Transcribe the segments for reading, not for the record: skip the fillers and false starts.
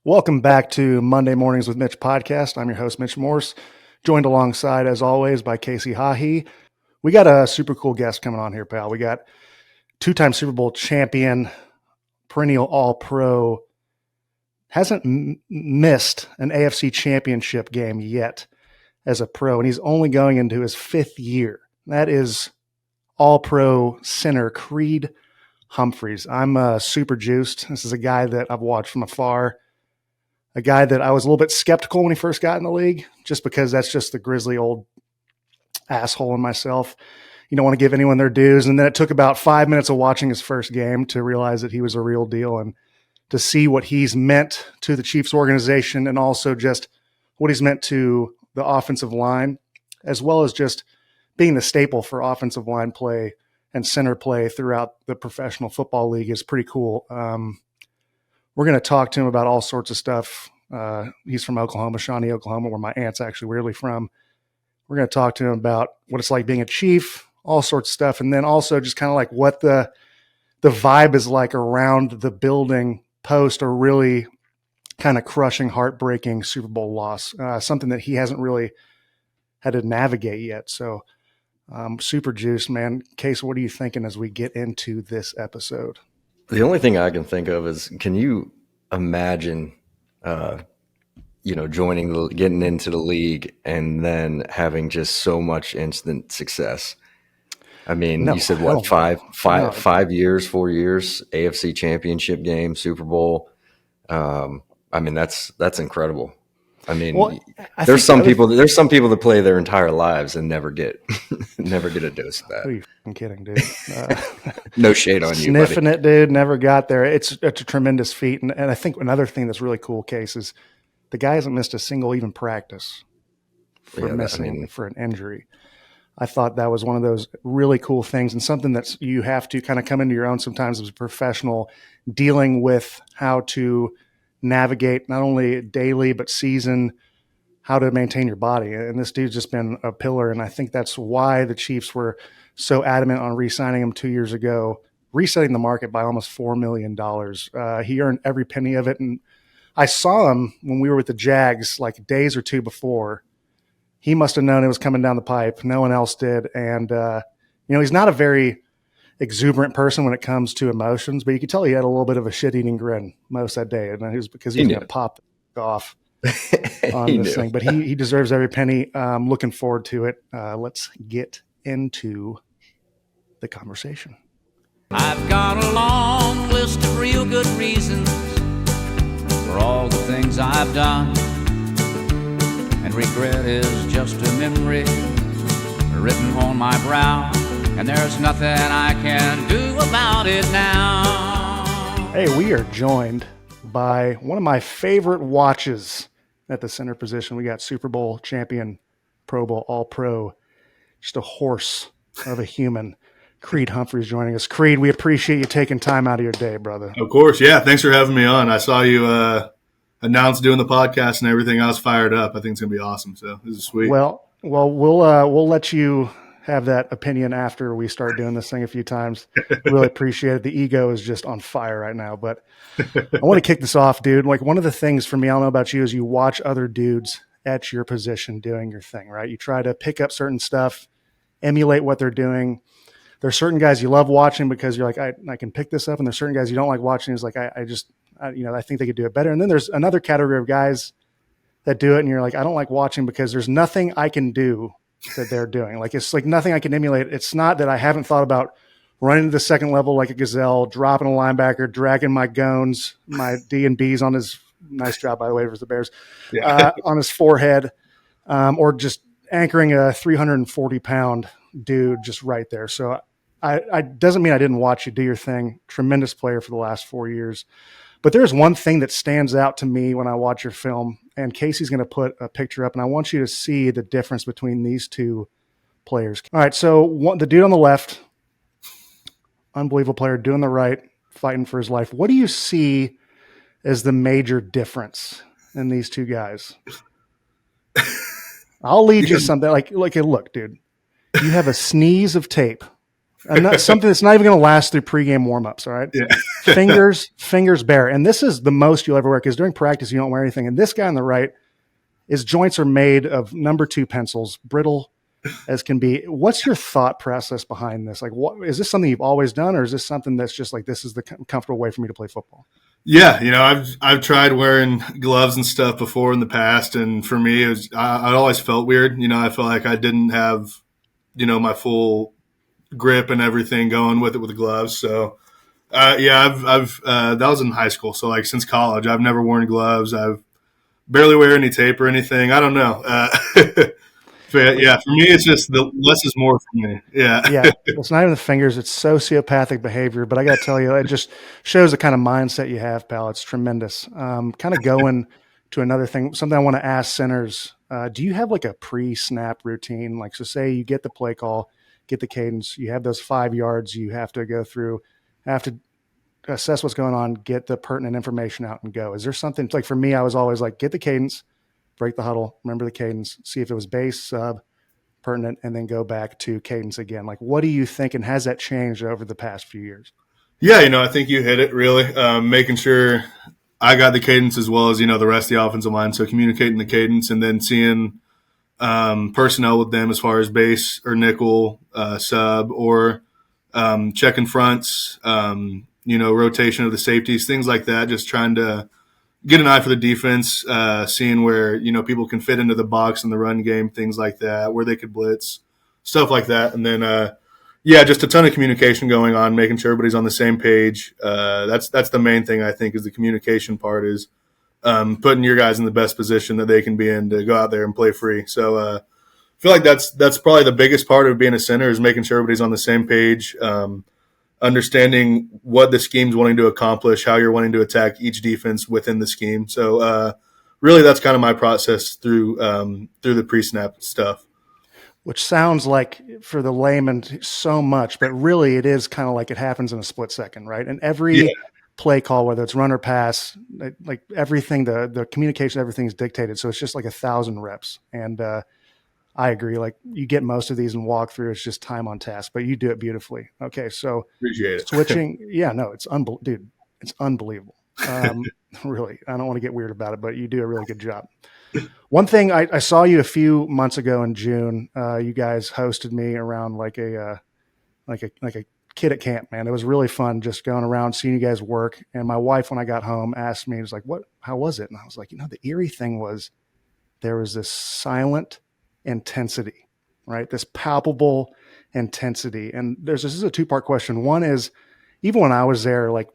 Welcome back to Monday Mornings with Mitch podcast. I'm your host, Mitch Morse, joined alongside, as always, by Hahey. We got a super cool guest coming on here, pal. We got two-time Super Bowl champion, perennial All-Pro, hasn't missed an AFC championship game yet as a pro, and he's only going into his fifth year. That is All-Pro center Creed Humphreys. I'm super juiced. This is a guy that I've watched from afar. A guy that I was a little bit skeptical when he first got in the league, just because that's just the grizzly old asshole in myself. You don't want to give anyone their dues. And then it took about 5 minutes of watching his first game to realize that he was a real deal and to see what he's meant to the Chiefs organization and also just what he's meant to the offensive line, as well as just being the staple for offensive line play and center play throughout the professional football league is pretty cool. We're going to talk to him about all sorts of stuff. He's from Oklahoma, Shawnee, Oklahoma, where my aunt's actually weirdly from. We're going to talk to him about what it's like being a Chief, all sorts of stuff. And then also just kind of like what the vibe is like around the building post a really kind of crushing, heartbreaking Super Bowl loss, something that he hasn't really had to navigate yet. So super juiced, man. Case, what are you thinking as we get into this episode? The only thing I can think of is, can you imagine, getting into the league and then having just so much instant success? I mean, you said what, 4 years, AFC Championship game, Super Bowl. I mean, that's incredible. I mean, there's some people that play their entire lives and never get a dose of that. Who are you fucking kidding, dude? No shade on you, sniffing it, dude. Never got there. It's a tremendous feat, and I think another thing that's really cool, Case, is the guy hasn't missed a single even practice for an injury. I thought that was one of those really cool things, and something that you have to kind of come into your own sometimes as a professional, dealing with how to navigate not only daily but season, how to maintain your body. And this dude's just been a pillar, and I think that's why the Chiefs were so adamant on re-signing him 2 years ago, resetting the market by almost $4 million. He earned every penny of it, and I saw him when we were with the Jags like days or two before. He must have known it was coming down the pipe. No one else did. And he's not a very exuberant person when it comes to emotions, but you could tell he had a little bit of a shit-eating grin most that day, and it was because he was going to pop off on this thing. But he deserves every penny. Looking forward to it. Let's get into the conversation. I've got a long list of real good reasons for all the things I've done, and regret is just a memory written on my brow. And there's nothing I can do about it now. Hey, we are joined by one of my favorite watches at the center position. We got Super Bowl champion, Pro Bowl All-Pro, just a horse of a human. Creed Humphrey is joining us. Creed, we appreciate you taking time out of your day, brother. Of course, yeah. Thanks for having me on. I saw you announce doing the podcast and everything. I was fired up. I think it's going to be awesome. So this is sweet. Well, we'll let you have that opinion after we start doing this thing a few times. Really appreciate it. The ego is just on fire right now, but I want to kick this off, dude. Like, one of the things for me, I don't know about you, is you watch other dudes at your position doing your thing, right? You try to pick up certain stuff, emulate what they're doing. There's certain guys you love watching because you're like, I can pick this up. And there's certain guys you don't like watching. It's like, I think they could do it better. And then there's another category of guys that do it. And you're like, I don't like watching because there's nothing I can do that they're doing. Like, it's like nothing I can emulate. It's not that I haven't thought about running to the second level like a gazelle, dropping a linebacker, dragging my gones, my D&Bs on his – nice job, by the way, for the Bears on his forehead, or just anchoring a 340-pound dude just right there. So I doesn't mean I didn't watch you do your thing. Tremendous player for the last 4 years. But there's one thing that stands out to me when I watch your film, and Casey's going to put a picture up, and I want you to see the difference between these two players. All right, so the dude on the left, unbelievable player, doing the right, fighting for his life. What do you see as the major difference in these two guys? I'll lead you something like, look, dude, you have a sneeze of tape and something that's not even going to last through pregame warmups. All right. Yeah. fingers bare. And this is the most you'll ever wear, because during practice, you don't wear anything. And this guy on the right, his joints are made of number 2 pencils, brittle as can be. What's your thought process behind this? Like, what is this something you've always done, or is this something that's just like, this is the comfortable way for me to play football? Yeah, I've tried wearing gloves and stuff before in the past, and for me, I always felt weird. I felt like I didn't have, my full grip and everything going with it with the gloves. So, I've that was in high school. So like since college, I've never worn gloves. I've barely wear any tape or anything. I don't know. But yeah, for me, it's just the less is more for me. Yeah. Yeah. It's not even the fingers. It's sociopathic behavior. But I got to tell you, it just shows the kind of mindset you have, pal. It's tremendous. Kind of going to another thing, something I want to ask centers. Do you have like a pre-snap routine? Like, so say you get the play call, get the cadence, you have those 5 yards you have to go through, have to assess what's going on, get the pertinent information out and go. Is there something, like for me, I was always like, get the cadence, break the huddle, remember the cadence, see if it was base, sub, pertinent, and then go back to cadence again. Like, what do you think, and has that changed over the past few years? Yeah, I think you hit it really. Making sure I got the cadence as well as, the rest of the offensive line. So communicating the cadence and then seeing personnel with them as far as base or nickel, sub, or checking fronts, rotation of the safeties, things like that. Just trying to get an eye for the defense, seeing where, people can fit into the box in the run game, things like that, where they could blitz, stuff like that. And then, just a ton of communication going on, making sure everybody's on the same page. That's the main thing, I think, is the communication part, is putting your guys in the best position that they can be in to go out there and play free. So I feel like that's probably the biggest part of being a center, is making sure everybody's on the same page, understanding what the scheme's wanting to accomplish, how you're wanting to attack each defense within the scheme. So really that's kind of my process through the pre-snap stuff. Which sounds like, for the layman, so much, but really it is kind of like it happens in a split second, right? And every play call, whether it's run or pass, like everything, the communication, everything's dictated. So it's just like 1,000 reps. And I agree. Like, you get most of these in walkthrough, it's just time on task, but you do it beautifully. Okay. So appreciate it. Switching. Yeah, no, it's dude, it's unbelievable. Really, I don't want to get weird about it, but you do a really good job. One thing, I saw you a few months ago in June. You guys hosted me around like a kid at camp, man. It was really fun just going around, seeing you guys work. And my wife, when I got home, asked me, was like, how was it? And I was like, the eerie thing was there was this silent intensity, right? This palpable intensity. And this is a 2-part question. One is, even when I was there, like,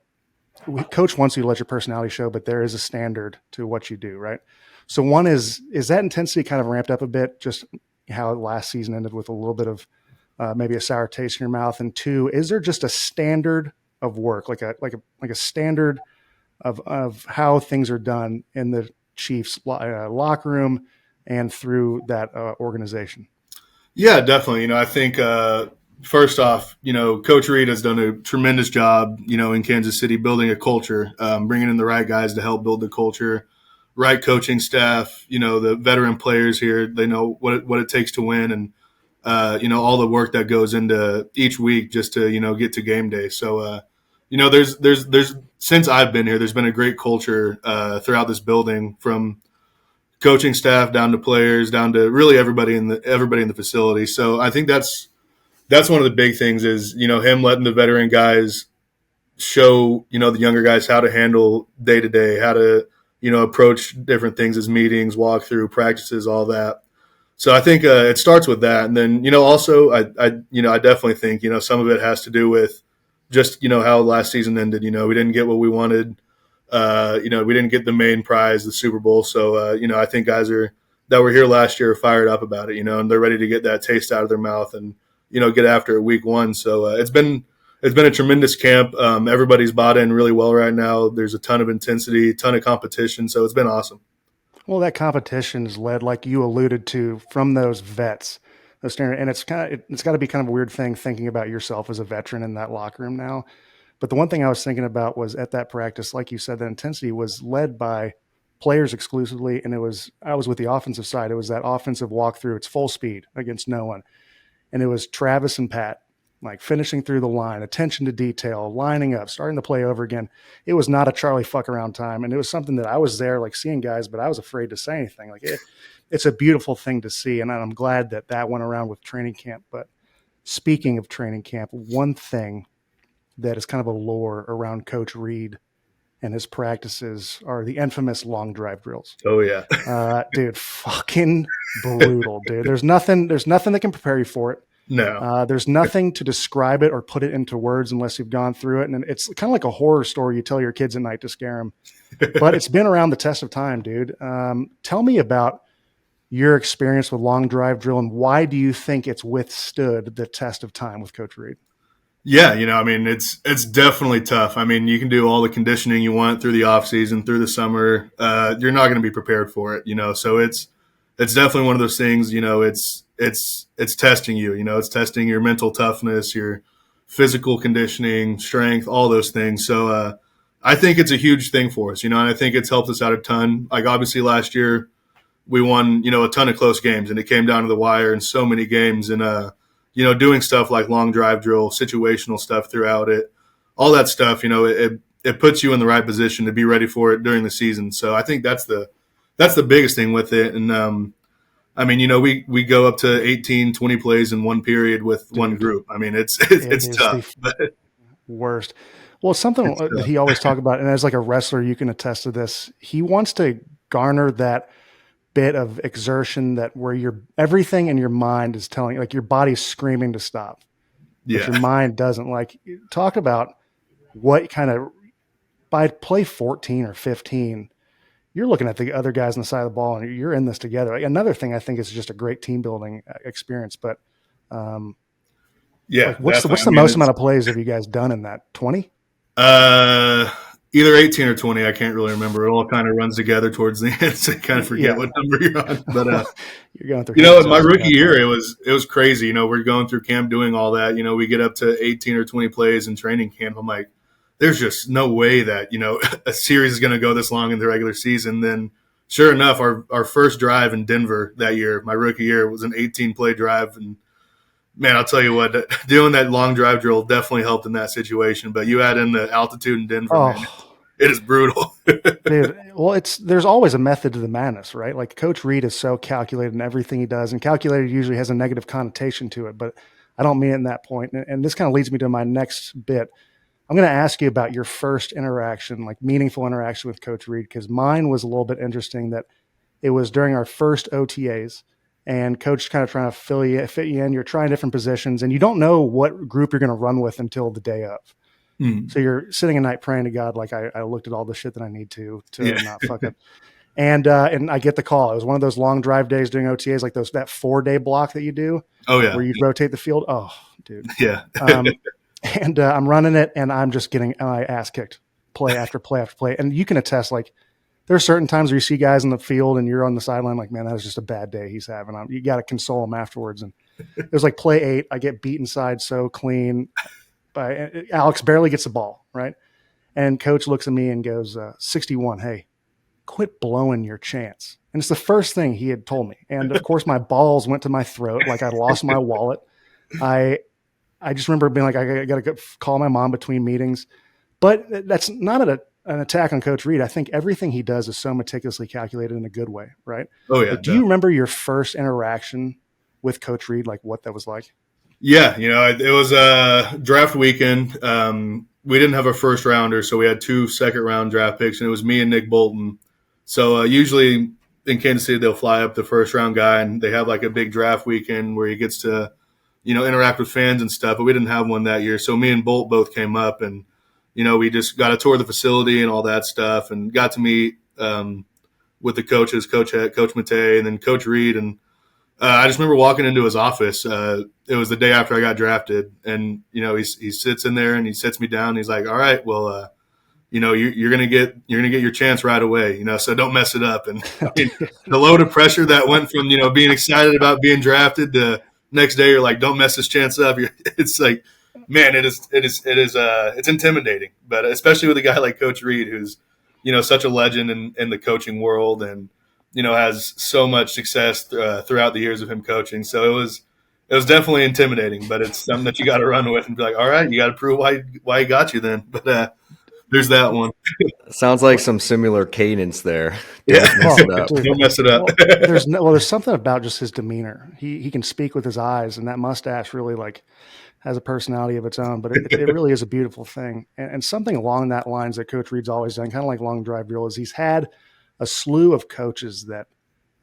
coach wants you to let your personality show, but there is a standard to what you do, right? So one is that intensity kind of ramped up a bit, just how last season ended with a little bit of maybe a sour taste in your mouth? And 2, is there just a standard of work, like a standard of how things are done in the Chiefs locker room and through that organization? Yeah, definitely. I think first off, Coach Reed has done a tremendous job, in Kansas City, building a culture, bringing in the right guys to help build the culture. Right coaching staff, the veteran players here, they know what it takes to win, and all the work that goes into each week just to get to game day. So there's since I've been here, there's been a great culture throughout this building, from coaching staff down to players, down to really everybody in the facility. So I think that's one of the big things, is him letting the veteran guys show the younger guys how to handle day to day, how to approach different things as meetings, walkthrough, practices, all that. So I think it starts with that. And then, also I definitely think, some of it has to do with just, how last season ended. We didn't get what we wanted. We didn't get the main prize, the Super Bowl. So, I think guys that were here last year are fired up about it, and they're ready to get that taste out of their mouth and, get after it week 1. So it's been a tremendous camp. Everybody's bought in really well right now. There's a ton of intensity, ton of competition. So it's been awesome. Well, that competition is led, like you alluded to, from those vets. And it's got to be kind of a weird thing thinking about yourself as a veteran in that locker room now. But the one thing I was thinking about was, at that practice, like you said, the intensity was led by players exclusively. And I was with the offensive side. It was that offensive walkthrough. It's full speed against no one. And it was Travis and Pat, like finishing through the line, attention to detail, lining up, starting the play over again. It was not a Charlie fuck around time. And it was something that I was there like seeing guys, but I was afraid to say anything. Like it's a beautiful thing to see. And I'm glad that went around with training camp. But speaking of training camp, one thing that is kind of a lore around Coach Reed and his practices are the infamous long drive drills. Oh yeah. Dude, fucking brutal, dude. There's nothing that can prepare you for it. No. There's nothing to describe it or put it into words unless you've gone through it. And it's kind of like a horror story you tell your kids at night to scare them. But it's been around the test of time, dude. Tell me about your experience with long drive drill and why do you think it's withstood the test of time with Coach Reed? Yeah, I mean, it's definitely tough. I mean, you can do all the conditioning you want through the off season, through the summer. You're not going to be prepared for it, So it's definitely one of those things. It's testing you. It's testing your mental toughness, your physical conditioning, strength, all those things. So I think it's a huge thing for us. And I think it's helped us out a ton. Like obviously last year we won, a ton of close games, and it came down to the wire in so many games. And doing stuff like long drive drill, situational stuff throughout it, all that stuff, it puts you in the right position to be ready for it during the season. So I think that's the biggest thing with it. And, I mean, we go up to 18, 20 plays in one period with one group. I mean, it's tough. Worst. Well, something that he always talked about, and as like a wrestler, you can attest to this. He wants to garner that bit of exertion that where everything in your mind is telling, like your body's screaming to stop, but your mind doesn't. Like, talk about what kind of, by play 14 or 15, you're looking at the other guys on the side of the ball and you're in this together. Like, another thing I think is just a great team building experience, but like what's the most amount of plays have you guys done in that? 20? Either 18 or 20. I can't really remember. It all kind of runs together towards the end, so I kind of forget what number you're on. But you're going through. In my rookie year, it was crazy. We're going through camp doing all that. We get up to 18 or 20 plays in training camp. I'm like, there's just no way that a series is going to go this long in the regular season. Then, sure enough, our first drive in Denver that year, my rookie year, was an 18-play drive, and man, I'll tell you what, doing that long drive drill definitely helped in that situation. But you add in the altitude in Denver, man, it is brutal. Dude, well, there's always a method to the madness, right? Like Coach Reed is so calculated in everything he does, and calculated usually has a negative connotation to it, but I don't mean it in that point. And this kind of leads me to my next bit. I'm going to ask you about your first interaction, like meaningful interaction with Coach Reed, because mine was a little bit interesting. That it was during our first OTAs. And coach kind of trying to fit you in. You're trying different positions, and you don't know what group you're going to run with until the day of. So you're sitting at night praying to God, like I looked at all the shit that I need to not fuck up. And I get the call. It was one of those long drive days doing OTAs, like that 4-day block that you do. Oh yeah, where you rotate the field. Oh, dude. Yeah. And I'm running it, and I'm just getting my ass kicked, play after play after play. And you can attest, like, there are certain times where you see guys in the field and you're on the sideline like, man, that was just a bad day he's having. You got to console him afterwards. And it was like play 8. I get beat inside so clean. Alex barely gets the ball, right? And coach looks at me and goes, 61, hey, quit blowing your chance. And it's the first thing he had told me. And, of course, my balls went to my throat like I lost my wallet. I just remember being like, I got to go call my mom between meetings. But that's not an attack on Coach Reed. I think everything he does is so meticulously calculated in a good way, right? Oh yeah. But do you remember your first interaction with Coach Reed, like what that was like? Yeah, it was a draft weekend. We didn't have a first rounder, so we had 2 second-round draft picks, and it was me and Nick Bolton. So usually in Kansas City, they'll fly up the first-round guy, and they have like a big draft weekend where he gets to, interact with fans and stuff. But we didn't have one that year, so me and Bolt both came up, and we just got a tour of the facility and all that stuff, and got to meet with the coaches, Coach Matei, and then Coach Reed. And I just remember walking into his office. It was the day after I got drafted, and he sits in there and he sits me down. And he's like, "All right, well, you're gonna get your chance right away. So don't mess it up." And I mean, the load of pressure that went from being excited about being drafted to next day you're like, "Don't mess this chance up." It's like, man, it's intimidating, but especially with a guy like Coach Reed, who's, such a legend in the coaching world, and, has so much success throughout the years of him coaching. So it was definitely intimidating, but it's something that you got to run with and be like, all right, you got to prove why he got you then. But there's that one. Sounds like some similar cadence there. Yeah. Don't mess it up. Dude, Don't mess it up. There's something about just his demeanor. He can speak with his eyes, and that mustache really like has a personality of its own. But it really is a beautiful thing. And something along that lines that Coach Reed's always done, kind of like long drive drill, is he's had a slew of coaches that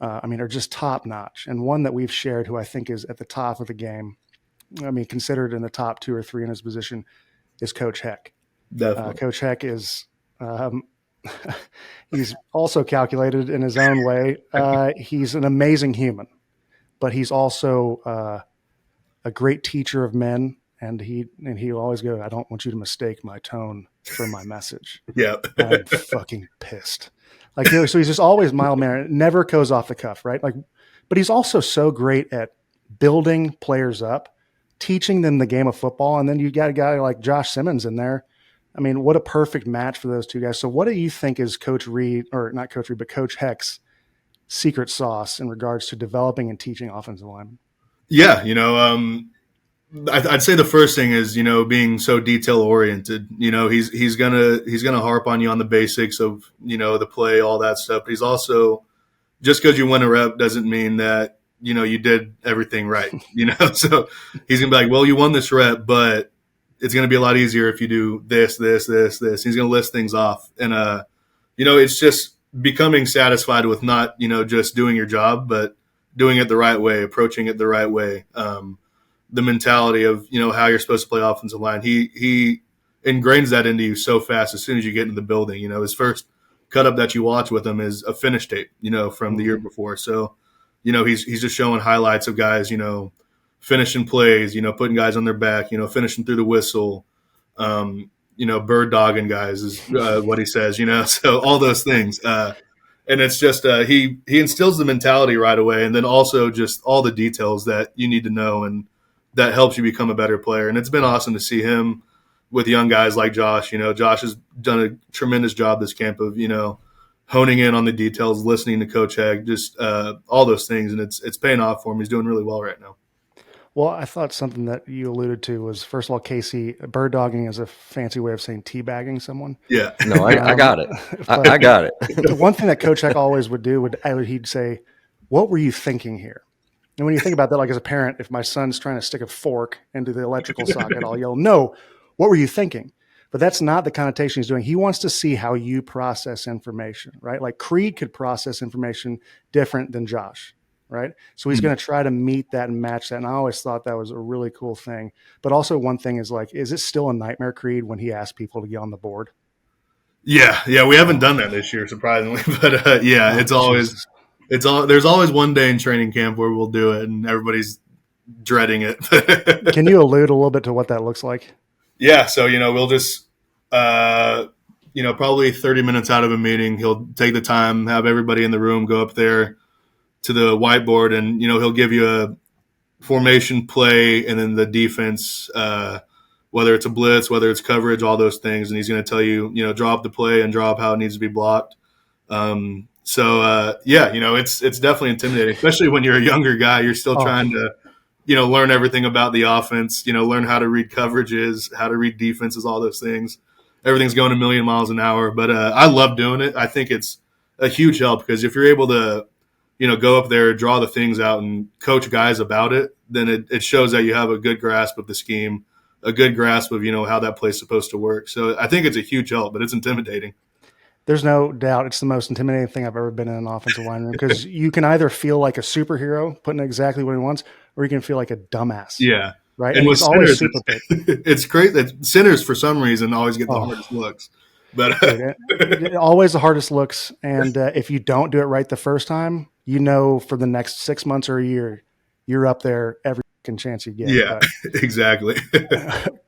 are just top notch. And one that we've shared, who I think is at the top of the game, considered in the top 2 or 3 in his position, is Coach Heck. Definitely. Coach Heck is he's also calculated in his own way. He's an amazing human, but he's also a great teacher of men. And he'll always go, I don't want you to mistake my tone for my message. Yeah. I'm fucking pissed. So he's just always mild mannered, never goes off the cuff, right? But he's also so great at building players up, teaching them the game of football. And then you got a guy like Josh Simmons in there. What a perfect match for those two guys. So what do you think is Coach Reed, or not Coach Reed, but Coach Heck's secret sauce in regards to developing and teaching offensive linemen? Yeah. I'd say the first thing is, being so detail oriented. He's gonna harp on you on the basics of, the play, all that stuff. But he's also, just because you win a rep doesn't mean that, you did everything right. So he's gonna be like, well, you won this rep, but it's gonna be a lot easier if you do this, this, this, this. He's gonna list things off, and it's just becoming satisfied with not, just doing your job, but doing it the right way, approaching it the right way. The mentality of, how you're supposed to play offensive line. He ingrains that into you so fast as soon as you get into the building. His first cut up that you watch with him is a finish tape, from the year before. So, he's just showing highlights of guys, finishing plays, putting guys on their back, finishing through the whistle, bird dogging guys is what he says, so all those things. And it's just he instills the mentality right away, and then also just all the details that you need to know, and that helps you become a better player. And it's been awesome to see him with young guys like Josh. Josh has done a tremendous job this camp of, honing in on the details, listening to Coach Heck, just all those things. And it's paying off for him. He's doing really well right now. Well, I thought something that you alluded to was, first of all, Casey, bird dogging is a fancy way of saying teabagging someone. Yeah. No, I got it. I got it. The one thing that Coach Heck always would do he'd say, what were you thinking here? And when you think about that, like as a parent, if my son's trying to stick a fork into the electrical socket, I'll yell, no, what were you thinking? But that's not the connotation he's doing. He wants to see how you process information, right? Like Creed could process information different than Josh, right? So he's going to try to meet that and match that. And I always thought that was a really cool thing. But also one thing is like, is it still a nightmare, Creed, when he asks people to get on the board? Yeah. We haven't done that this year, surprisingly. But it's always – there's always one day in training camp where we'll do it, and everybody's dreading it. Can you allude a little bit to what that looks like? Yeah. So, we'll just, probably 30 minutes out of a meeting, he'll take the time, have everybody in the room go up there to the whiteboard, and, he'll give you a formation play and then the defense, whether it's a blitz, whether it's coverage, all those things. And he's going to tell you, draw up the play and draw up how it needs to be blocked. It's definitely intimidating, especially when you're a younger guy. You're still trying to, learn everything about the offense, learn how to read coverages, how to read defenses, all those things. Everything's going a million miles an hour. But I love doing it. I think it's a huge help because if you're able to, go up there, draw the things out and coach guys about it, then it shows that you have a good grasp of the scheme, a good grasp of, how that play's supposed to work. So I think it's a huge help, but it's intimidating. There's no doubt it's the most intimidating thing I've ever been in an offensive line room because you can either feel like a superhero putting exactly what he wants, or you can feel like a dumbass. Yeah. Right. And with it's always centers, super it's great that centers for some reason always get the hardest looks. But always the hardest looks. And if you don't do it right the first time, for the next 6 months or a year, you're up there every chance you get. Yeah, exactly.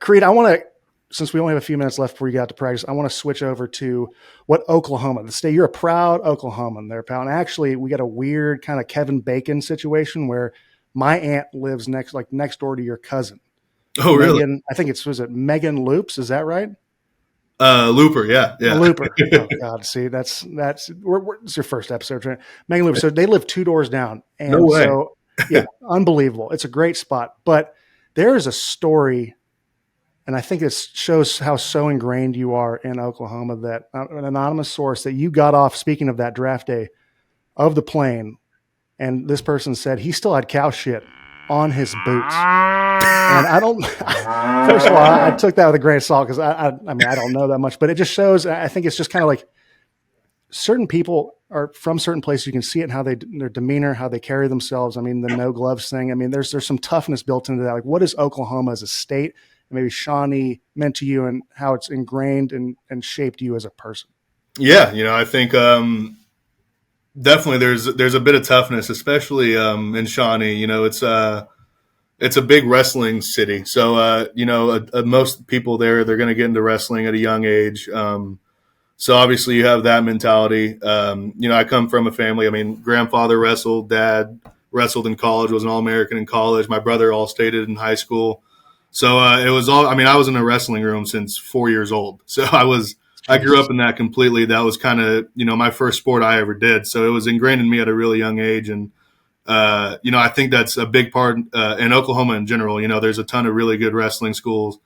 Creed, I want to, since we only have a few minutes left before you get out to practice, I want to switch over to what Oklahoma, the state. You're a proud Oklahoman there, pal. And actually, we got a weird kind of Kevin Bacon situation where my aunt lives next door to your cousin. Oh, really? I think was it Megan Loops? Is that right? Looper, yeah. Looper. Oh God, see, it's your first episode, right? Megan Looper. So they live 2 doors down, and no way. So Yeah, unbelievable. It's a great spot. But there is a story, and I think it shows how so ingrained you are in Oklahoma, that an anonymous source that you got off, speaking of that draft day, of the plane, and this person said he still had cow shit on his boots. And I don't, first of all, I took that with a grain of salt because I mean, I don't know that much, but it just shows, I think it's just kind of like certain people are from certain places. You can see it in how their demeanor, how they carry themselves. I mean, the no gloves thing. I mean, there's some toughness built into that. Like, what is Oklahoma as a state, and maybe Shawnee meant to you, and how it's ingrained and shaped you as a person? Yeah, I think definitely there's a bit of toughness, especially in Shawnee. It's a big wrestling city, so most people there, they're going to get into wrestling at a young age. So obviously you have that mentality. I come from a family. I mean, grandfather wrestled, dad wrestled in college, was an All-American in college. My brother all-stated in high school. So it was all. I mean, I was in a wrestling room since 4 years old. So I grew up in that completely. That was kind of my first sport I ever did. So it was ingrained in me at a really young age, and I think that's a big part in Oklahoma in general. There's a ton of really good wrestling schools.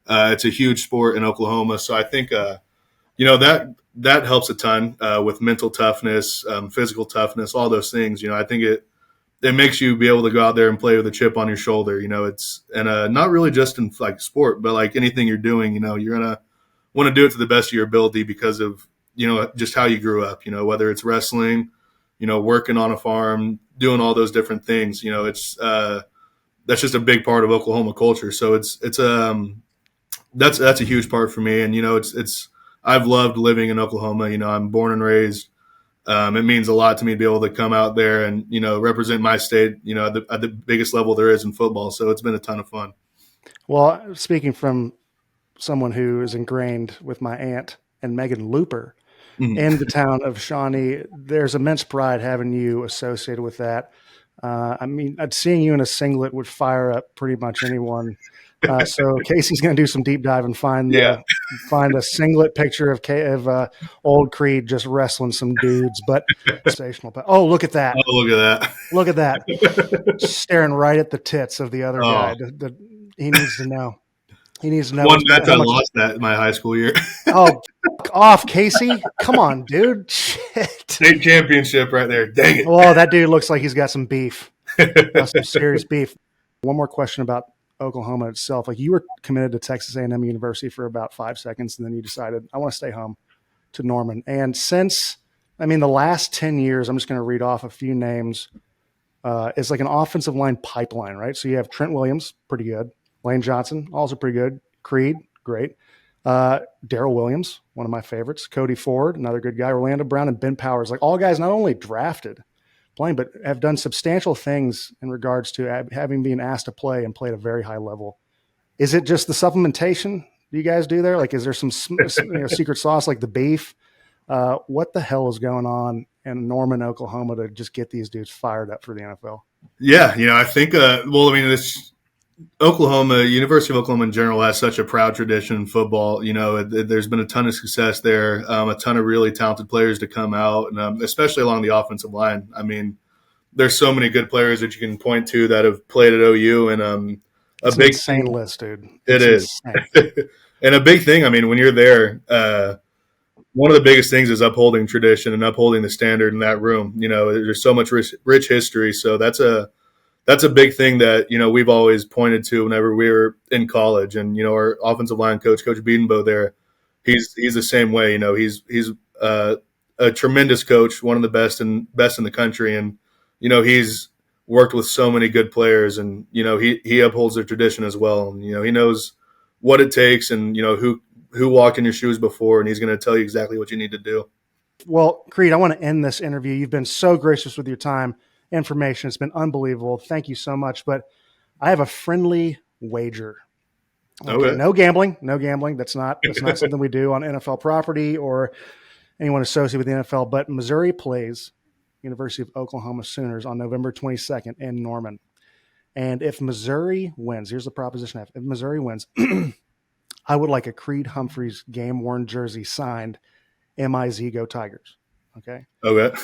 It's a huge sport in Oklahoma. So I think that helps a ton with mental toughness, physical toughness, all those things. I think it makes you be able to go out there and play with a chip on your shoulder. It's not really just in like sport, but like anything you're doing. You're gonna want to do it to the best of your ability because of just how you grew up. Whether it's wrestling, working on a farm, doing all those different things. It's that's just a big part of Oklahoma culture. So that's a huge part for me. And it's I've loved living in Oklahoma. I'm born and raised. It means a lot to me to be able to come out there and represent my state at the biggest level there is in football. So it's been a ton of fun. Well, speaking from someone who is ingrained with my aunt and Megan Looper in the town of Shawnee, there's immense pride having you associated with that. I mean, seeing you in a singlet would fire up pretty much anyone. So Casey's going to do some deep dive and find a singlet picture of old Creed just wrestling some dudes. But sensational. Oh, look at that! Oh, look at that! Look at that! Staring right at the tits of the other guy. He needs to know. He needs to know. One match I lost that in my high school year. Oh, off, Casey! Come on, dude! Shit! State championship right there. Dang it! Well, that dude looks like he's got some beef. Some serious beef. One more question about Oklahoma itself. Like, you were committed to Texas A&M University for about 5 seconds, and then you decided, I want to stay home to Norman. And since, the last 10 years, I'm just going to read off a few names. It's like an offensive line pipeline, right? So you have Trent Williams, pretty good. Lane Johnson, also pretty good. Creed, great. Darrell Williams, one of my favorites. Cody Ford, another good guy. Orlando Brown and Ben Powers, like all guys not only drafted playing, but have done substantial things in regards to having been asked to play and play at a very high level. Is it just the supplementation you guys do there? Like, is there some secret sauce like the beef? What the hell is going on in Norman, Oklahoma to just get these dudes fired up for the NFL? Yeah, I think, this Oklahoma, University of Oklahoma in general has such a proud tradition in football. There's been a ton of success there, a ton of really talented players to come out, and especially along the offensive line. I mean, there's so many good players that you can point to that have played at OU, and it's a big insane list, dude. It is. And a big thing, when you're there, one of the biggest things is upholding tradition and upholding the standard in that room. There's so much rich history, so that's a big thing that, we've always pointed to whenever we were in college. And, our offensive line coach, Coach Biedenbow there, he's the same way. He's a tremendous coach, one of the best in the country. And, he's worked with so many good players, and, he upholds their tradition as well. And, he knows what it takes and, who walked in your shoes before, and he's going to tell you exactly what you need to do. Well, Creed, I want to end this interview. You've been so gracious with your time. Information. It's been unbelievable. Thank you so much. But I have a friendly wager. Okay. No gambling. That's not something we do on NFL property or anyone associated with the NFL. But Missouri plays University of Oklahoma Sooners on November 22nd in Norman. And if Missouri wins, here's the proposition I have. If Missouri wins, I would like a Creed Humphreys game-worn jersey signed, MIZ Go Tigers. Okay. Okay.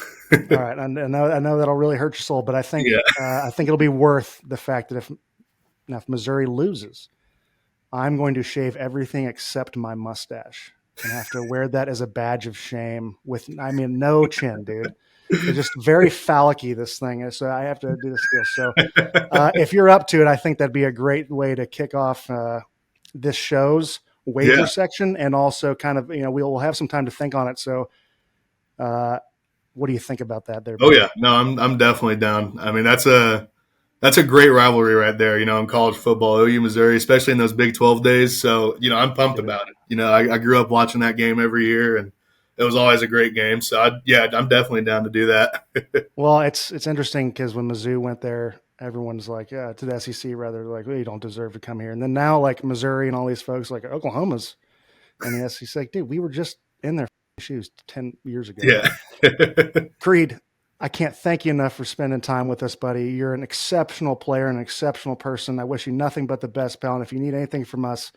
All right. I know that'll really hurt your soul, but I think it'll be worth the fact that if Missouri loses, I'm going to shave everything except my mustache and have to wear that as a badge of shame no chin, dude. It's just very phallic-y, this thing is. So I have to do this deal. So if you're up to it, I think that'd be a great way to kick off this show's wager section. And also kind of, we'll have some time to think on it. So what do you think about that there? Oh, yeah. No, I'm definitely down. I mean, that's a great rivalry right there, in college football, OU, Missouri, especially in those Big 12 days. So, I'm pumped about it. I grew up watching that game every year, and it was always a great game. So, I'm definitely down to do that. Well, it's interesting because when Mizzou went there, everyone's like, to the SEC, rather, like, well, you don't deserve to come here. And then now, like, Missouri and all these folks, like, Oklahoma's in the SEC, like, dude, we were just in their shoes 10 years ago. Yeah. Creed, I can't thank you enough for spending time with us, buddy. You're an exceptional player, an exceptional person. I wish you nothing but the best, pal. And if you need anything from us,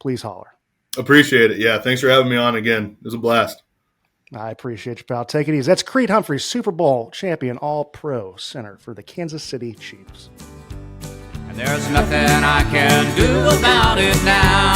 please holler. Appreciate it. Yeah, thanks for having me on again. It was a blast. I appreciate you, pal. Take it easy. That's Creed Humphrey, Super Bowl champion, all-pro center for the Kansas City Chiefs. And there's nothing I can do about it now.